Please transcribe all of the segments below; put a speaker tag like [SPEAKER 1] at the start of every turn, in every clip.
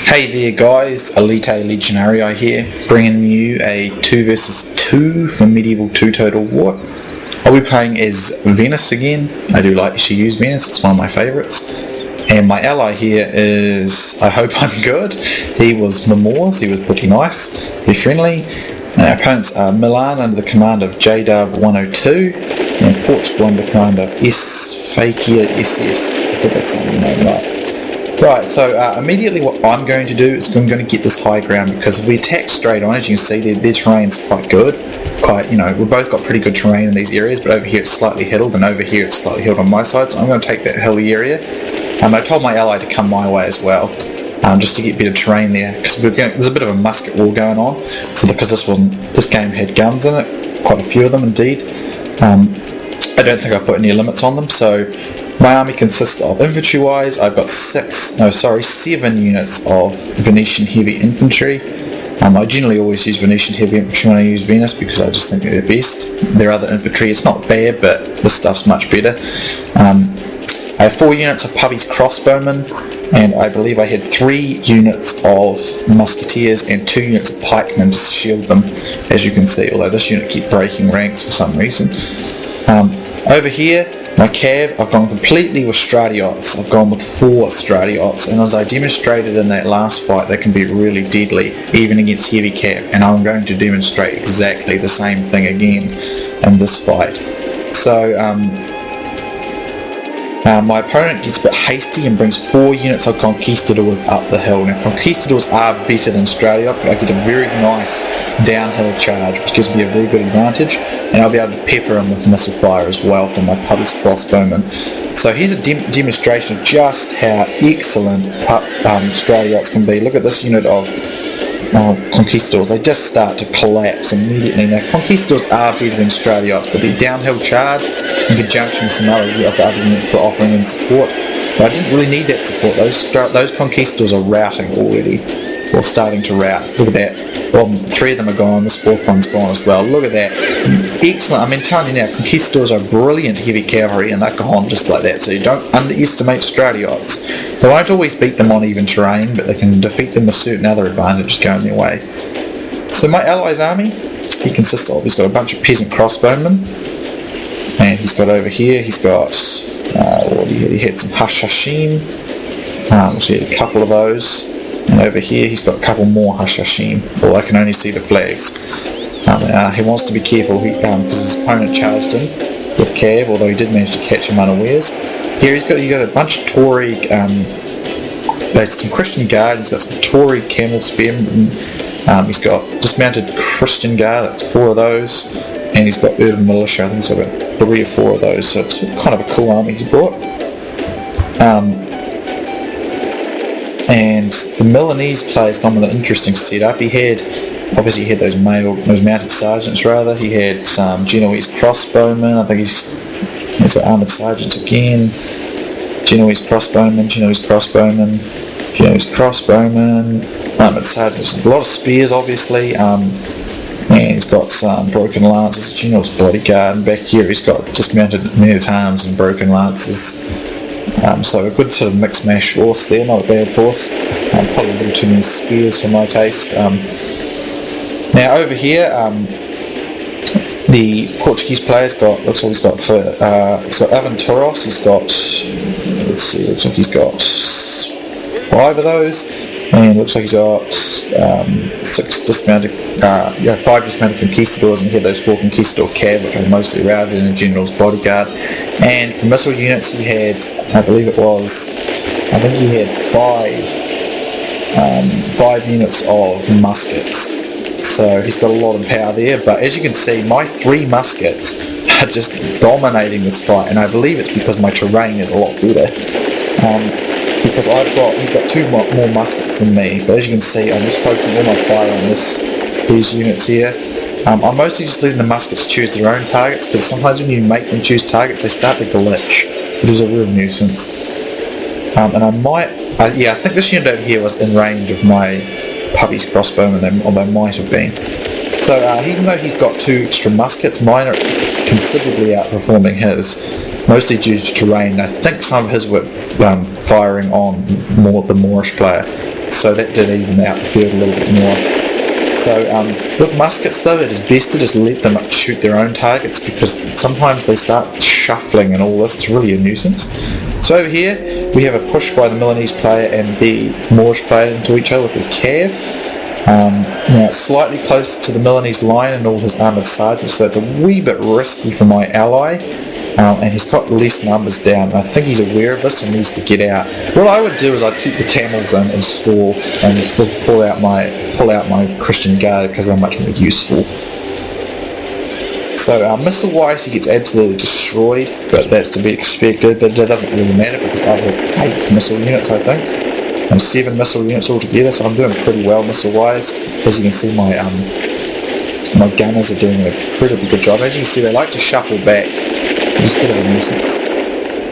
[SPEAKER 1] Hey there guys, Elite Legionarii here, bringing you a 2 versus 2 for Medieval 2 Total War. I'll be playing as Venice again. I do like to use Venice, it's one of my favourites. And my ally here is, I hope I'm good, he was Memoirs, he was pretty nice, very friendly. Our opponents are Milan under the command of JW102 and Portugal under the command of Fakia SS. I think that's saying the name right. Right, so immediately what I'm going to do is I'm going to get this high ground, because if we attack straight on, as you can see, their terrain's quite good. We've both got pretty good terrain in these areas, but over here it's slightly hilled, and over here it's slightly hilled on my side, so I'm going to take that hilly area. I told my ally to come my way as well, just to get better terrain there, because there's a bit of a musket war going on, so because this game had guns in it, quite a few of them indeed. I don't think I put any limits on them, so my army consists of, infantry-wise, I've got 7 units of Venetian heavy infantry. I generally always use Venetian heavy infantry when I use Venice, because I just think they're the best. Their other infantry, it's not bad, but this stuff's much better. I have 4 units of Pubby's crossbowmen, and I believe I had 3 units of musketeers and 2 units of pikemen to shield them, as you can see, although this unit keeps breaking ranks for some reason. Over here, my cav, I've gone completely with Stratiots. I've gone with 4 Stratiots, and as I demonstrated in that last fight, they can be really deadly, even against heavy cav, and I'm going to demonstrate exactly the same thing again in this fight. So, my opponent gets a bit hasty and brings 4 units of Conquistadors up the hill. Now, Conquistadors are better than Stratiot, but I get a very nice downhill charge, which gives me a very good advantage, and I'll be able to pepper them with missile fire as well from my Pubby's crossbowmen. So here's a demonstration of just how excellent Stratiots can be. Look at this unit of Conquistadors. They just start to collapse immediately. Now, Conquistadors are better than Stratiots, but their downhill charge in conjunction with some other units for offering in support, but I didn't really need that support. Those Conquistadors are routing already, or starting to rout. Look at that. Well, 3 of them are gone, this 4th one's gone as well. Look at that. Excellent. I mean, telling you now, Conquistadors are brilliant heavy cavalry, and they're gone just like that, so you don't underestimate Stratiots. They won't always beat them on even terrain, but they can defeat them with certain other advantages going their way. So my ally's army, he consists of, he's got a bunch of peasant crossbowmen, and he's got over here, he's got, he had some Hashashim, so he had a couple of those. And over here he's got a couple more Hashashim, although I can only see the flags. He wants to be careful because his opponent charged him with cav, although he did manage to catch him unawares. Here he's got a bunch of Tory, some Christian guard, he's got some Tory camel spearmen, he's got dismounted Christian guard, that's 4 of those, and he's got urban militia, I think he's got 3 or 4 of those, so it's kind of a cool army he's brought. And the Milanese player's gone with an interesting setup. He had those mounted sergeants rather. He had some Genoese crossbowmen. I think he's got armoured sergeants again. Genoese crossbowmen, armoured sergeants. A lot of spears obviously. And he's got some broken lances, Genoese bodyguard, and back here he's got dismounted men-at-arms and broken lances. So a good sort of mixed mash force there, not a bad force. Probably a little too many spears for my taste. Now over here, the Portuguese player's got, looks like he's got Aventuros, looks like he's got 5 of those, and looks like he's got 5 dismounted Conquistadors, and he had those 4 Conquistador cav, which are mostly routed in a general's bodyguard. And for missile units he had, I think he had 5 units of muskets. So he's got a lot of power there, but as you can see, my 3 muskets are just dominating this fight, and I believe it's because my terrain is a lot better. Because he's got 2 more muskets than me, but as you can see, I'm just focusing all my fire on these units here. I'm mostly just letting the muskets choose their own targets, because sometimes when you make them choose targets, they start to glitch, which is a real nuisance. And I think this unit over here was in range of my Pubby's crossbowmen, or they might have been. So even though he's got 2 extra muskets, mine are considerably outperforming his. mostly due to terrain. I think some of his were firing on the Moorish player, so that did even out the field a little bit more. So with muskets though, it is best to just let them shoot their own targets, because sometimes they start shuffling and all this. It's really a nuisance. So over here we have a push by the Milanese player and the Moorish player into each other with the cav. Now it's slightly close to the Milanese line and all his armoured sergeants, so it's a wee bit risky for my ally. And he's got less numbers down. I think he's aware of this and needs to get out. What I would do is I'd keep the camels in and stall and pull out my Christian guard, because they're much more useful. So missile wise he gets absolutely destroyed, but that's to be expected. But it doesn't really matter, because I have 8 missile units I think, and 7 missile units altogether, so I'm doing pretty well missile wise. As you can see, my gunners are doing an incredibly good job. As you can see, they like to shuffle back, which is a bit of a nuisance.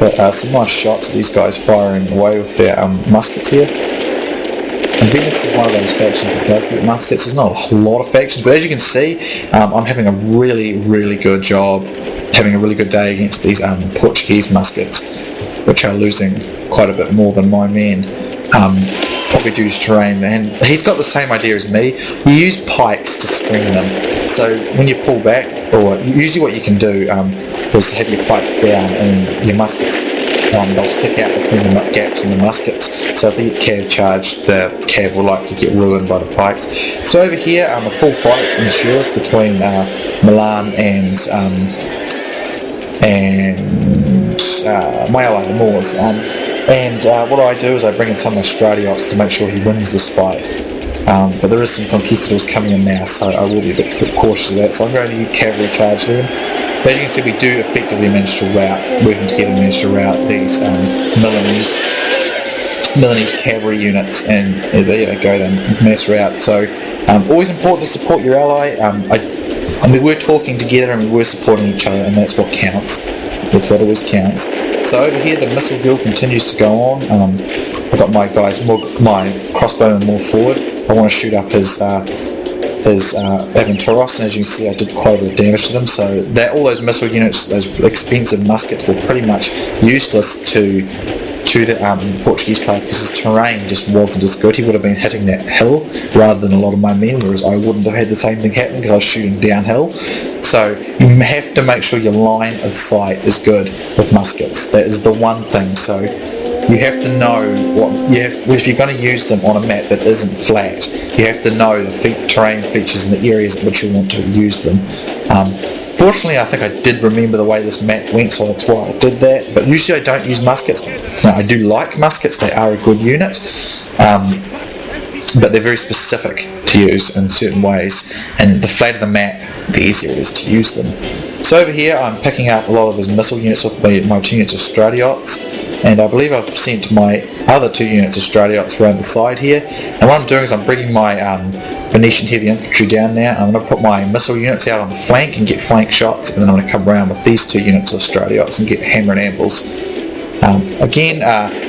[SPEAKER 1] But some nice shots of these guys firing away with their muskets here. And Venice is one of those factions that does get muskets. There's not a whole lot of factions, but as you can see, I'm having a really, really good job, having a really good day against these Portuguese muskets, which are losing quite a bit more than my men. Probably due to terrain, and he's got the same idea as me. You use pikes to screen them, so when you pull back, or usually what you can do is have your pikes down and your muskets, they'll stick out between the gaps in the muskets, so if they get cav charged, the cav will likely get ruined by the pikes. So over here a full fight ensures between Milan and my ally the Moors. And what I do is I bring in some Stradiots to make sure he wins this fight. But there is some conquistadors coming in now, so I will be a bit cautious of that. So I'm going to cavalry charge them. But as you can see, we do effectively manage to working together, manage to rout these Milanese cavalry units, and there they go, then mass rout. So always important to support your ally. I mean, we're talking together and we're supporting each other, and that's what counts. That's what always counts. So over here the missile drill continues to go on. I've got my my crossbowmen more forward. I want to shoot up his Aventuros, and as you can see I did quite a bit of damage to them. So that all those missile units, those expensive muskets, were pretty much useless to the Portuguese player, because his terrain just wasn't as good. He would have been hitting that hill rather than a lot of my men, whereas I wouldn't have had the same thing happening because I was shooting downhill. So you have to make sure your line of sight is good with muskets. That is the one thing. So you have to know if you're going to use them on a map that isn't flat, you have to know the terrain features and the areas in which you want to use them. Fortunately, I think I did remember the way this map went, so that's why I did that. But usually I don't use muskets. Now, I do like muskets, they are a good unit, but they're very specific to use in certain ways, and the flatter the map, the easier it is to use them. So over here I'm picking up a lot of his missile units with my 2 units of Stradiots, and I believe I've sent my other 2 units of Stradiots around the side here. And what I'm doing is I'm bringing my Venetian heavy infantry down now. I'm going to put my missile units out on the flank and get flank shots, and then I'm going to come around with these 2 units of Stradiots and get hammer and ambles. Again,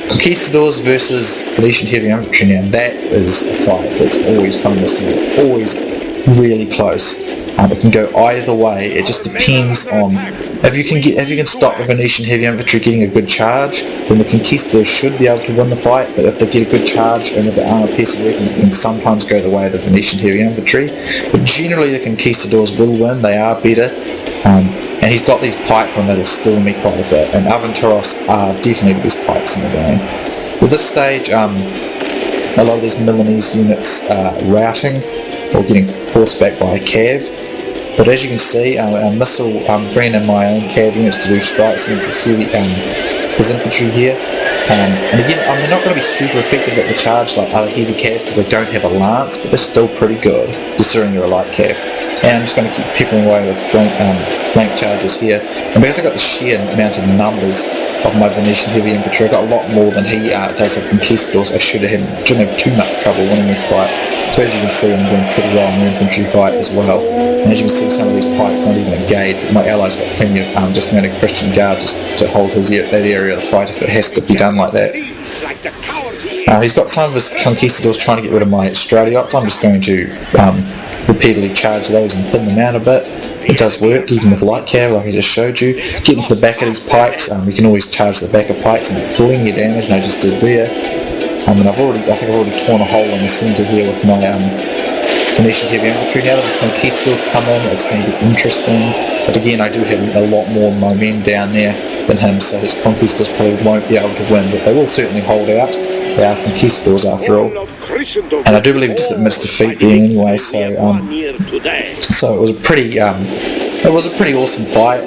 [SPEAKER 1] conquistadors versus Venetian heavy infantry. Now that is a fight that's always fun to see, always really close. It can go either way. It just depends on if you can stop the Venetian heavy infantry getting a good charge, then the conquistadors should be able to win the fight. But if they get a good charge and if the armor piercing weapon, it can sometimes go the way of the Venetian heavy infantry. But generally the conquistadors will win. They are better. And he's got these pikemen that are stalling me quite a bit, and Aventuros are definitely the best pikes in the game. With this stage, a lot of these Milanese units are routing or getting forced back by a cav. But as you can see, I'm bringing in my own cav units to do strikes against his infantry here. And again, they're not going to be super effective at the charge like other heavy cav because they don't have a lance, but they're still pretty good considering they're a light cav. And I'm just going to keep peppering away with flank charges here. And because I've got the sheer amount of numbers of my Venetian heavy infantry, I've got a lot more than he does of conquistadors. I shouldn't have too much trouble winning this fight. So as you can see, I'm doing pretty well in the infantry fight as well. And as you can see, some of these pikes not even engaged. My ally's got plenty of just mounted Christian guard just to hold that area of the fight if it has to be done like that. He's got some of his conquistadors trying to get rid of my Stradiots. I'm just going to repeatedly charge those and thin them out a bit. It does work even with light cav, like I just showed you. Getting to the back of these pikes, you can always charge the back of pikes and plenty of damage, and I just did there. And I think I've already torn a hole in the centre here with my Venetian heavy infantry. Now that this conquistador's come in, it's going to be interesting. But again, I do have a lot more of my men down there than him, so his conquistadors probably won't be able to win, but they will certainly hold out. They are conquistadors after all. And I do believe he just admits defeat there anyway, so it was a pretty awesome fight.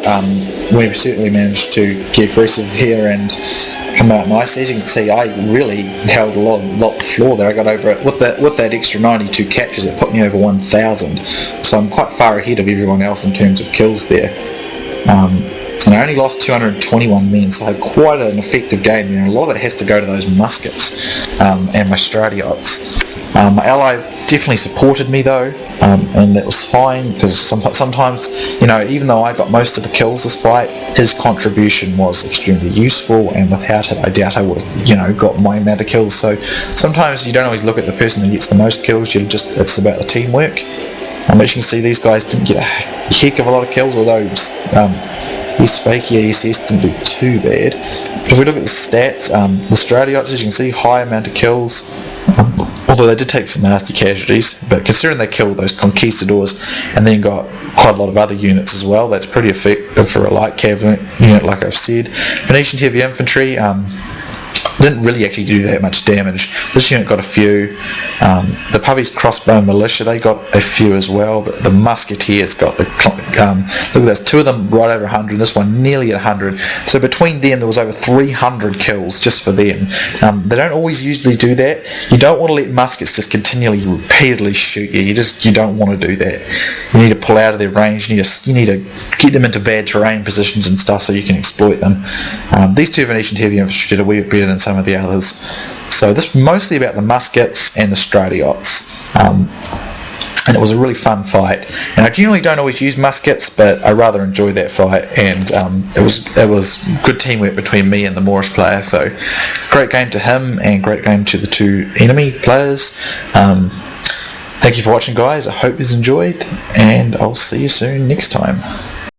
[SPEAKER 1] We certainly managed to get aggressive here and come out nice. As you can see, I really held a lot of the floor there. I got over it with that extra 92 captures. It put me over 1,000, so I'm quite far ahead of everyone else in terms of kills there. And I only lost 221 men, so I had quite an effective game. A lot of it has to go to those muskets and my stratiots. My ally definitely supported me though, and that was fine, because sometimes, even though I got most of the kills this fight, his contribution was extremely useful, and without it I doubt I would have got my amount of kills. So sometimes you don't always look at the person who gets the most kills, it's about the teamwork. As you can see, these guys didn't get a heck of a lot of kills, although Fakia SS didn't do too bad. But if we look at the stats, the stratiots, as you can see, high amount of kills, although they did take some nasty casualties, but considering they killed those conquistadors and then got quite a lot of other units as well, that's pretty effective for a light cav unit, like I've said. Venetian heavy infantry didn't really actually do that much damage. This unit got a few. The Puppies crossbow militia, they got a few as well, but the musketeers got the look at those, two of them right over 100, this one nearly at 100. So between them there was over 300 kills just for them. They don't always usually do that. You don't want to let muskets just continually repeatedly shoot you. You don't want to do that. You need to pull out of their range. You need to get them into bad terrain positions and stuff so you can exploit them. These two Venetian heavy infantry did a wee bit better than some of the others. So this was mostly about the muskets and the stratiots. And it was a really fun fight. And I generally don't always use muskets, but I rather enjoyed that fight, and it was good teamwork between me and the Moorish player. So great game to him, and great game to the two enemy players. Thank you for watching, guys. I hope you enjoyed, and I'll see you soon next time.